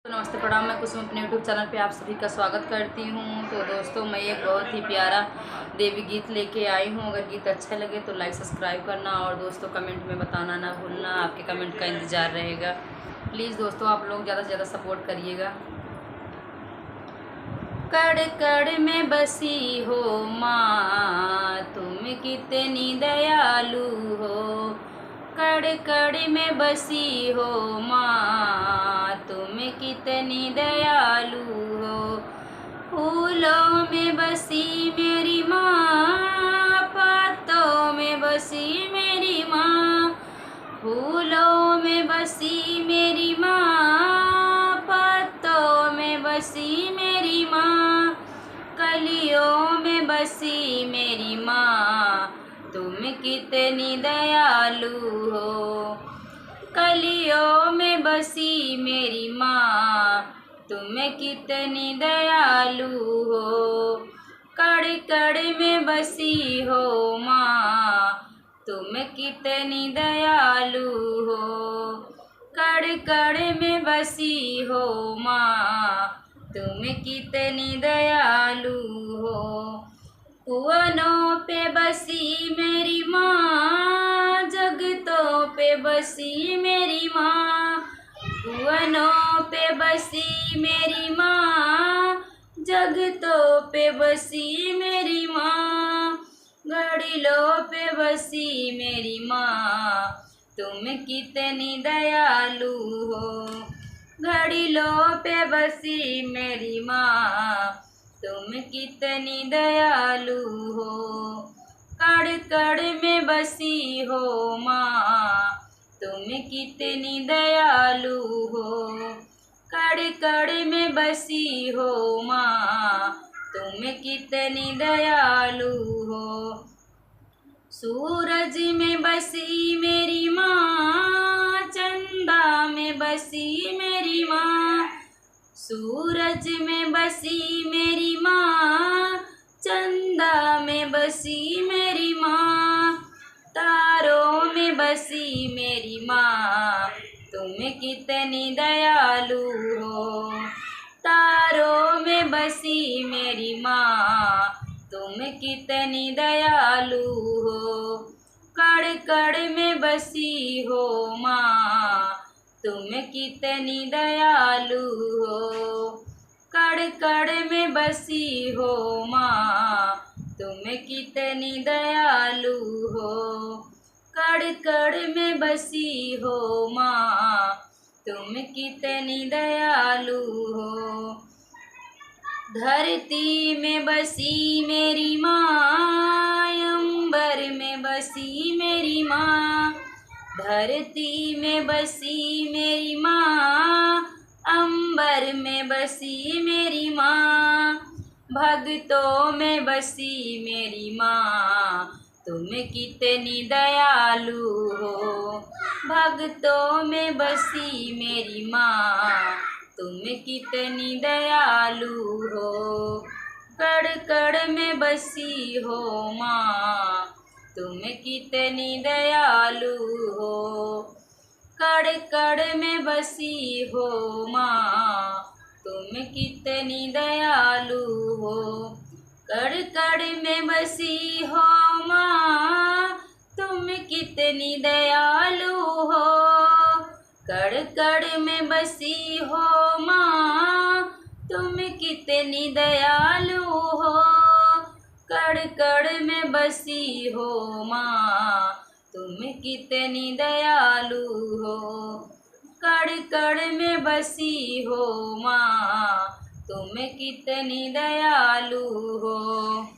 तो नमस्ते प्रणाम। मैं कुसुम अपने यूट्यूब चैनल पे आप सभी का स्वागत करती हूँ। तो दोस्तों, मैं एक बहुत ही प्यारा देवी गीत लेके आई हूँ। अगर गीत अच्छा लगे तो लाइक सब्सक्राइब करना और दोस्तों कमेंट में बताना ना भूलना। आपके कमेंट का इंतज़ार रहेगा। प्लीज़ दोस्तों, आप लोग ज़्यादा से ज़्यादा सपोर्ट करिएगा। कड़ कड़ में बसी हो माँ, तुम कितनी दयालु हो। कड़ कड़ में बसी हो माँ, तुम कितनी दयालु हो। फूलों में बसी मेरी माँ, पत्तों में बसी मेरी माँ। फूलों में बसी मेरी माँ, पत्तों में बसी मेरी माँ। कलियों में बसी मेरी माँ, तुम कितनी दयालु हो। कलियों में बसी मेरी माँ, तुम कितनी दयालु हो। कड़ कड़ में बसी हो माँ, तुम कितनी दयालु हो। कड़ कड़ में बसी हो माँ, तुम कितनी दयालु हो। कुआनों पे बसी मेरी माँ, जगतों पे बसी मेरी माँ। कुआनों पे बसी मेरी माँ, जगतों पे बसी मेरी माँ। घड़ियों पे बसी मेरी माँ, तुम कितनी दयालु हो। घड़ियों पे बसी मेरी माँ, तुम कितनी दयालु हो। कड़ कड़ में बसी हो माँ, तुम कितनी दयालु हो। कड़ कड़ में बसी हो माँ, तुम कितनी दयालु हो। सूरज में बसी मेरी माँ, चंदा में बसी मेरी माँ। सूरज में बसी मेरी माँ, चंदा में बसी मेरी माँ। तारों में बसी मेरी माँ, तुम कितनी दयालु हो। तारों में बसी मेरी माँ, तुम कितनी दयालु हो। कड़ कड़ में बसी हो माँ, तुम कितनी दयालु हो। कड़ कड़ में बसी हो माँ, तुम कितनी दयालु हो। कड़ कड़ में बसी हो माँ, तुम कितनी दयालु हो। धरती में बसी मेरी माँ, अंबर में बसी मेरी माँ। धरती में बसी मेरी माँ, अंबर में बसी मेरी माँ। भक्तों में बसी मेरी माँ, तुम कितनी दयालु हो। भक्तों में बसी मेरी माँ, तुम कितनी दयालु हो। कड़ कड़ में बसी हो माँ, तुम कितनी दयालु हो। कड़ कड़ में बसी हो माँ, तुम कितनी दयालु हो। कड़ कड़ में बसी हो माँ, तुम कितनी दयालु हो। कड़ कड़ में बसी हो माँ, तुम कितनी दयालु हो। कड़ कड़ में बसी हो माँ, तुम कितनी दयालु हो। कड़ कड़ में बसी हो माँ, तुम कितनी दयालु हो।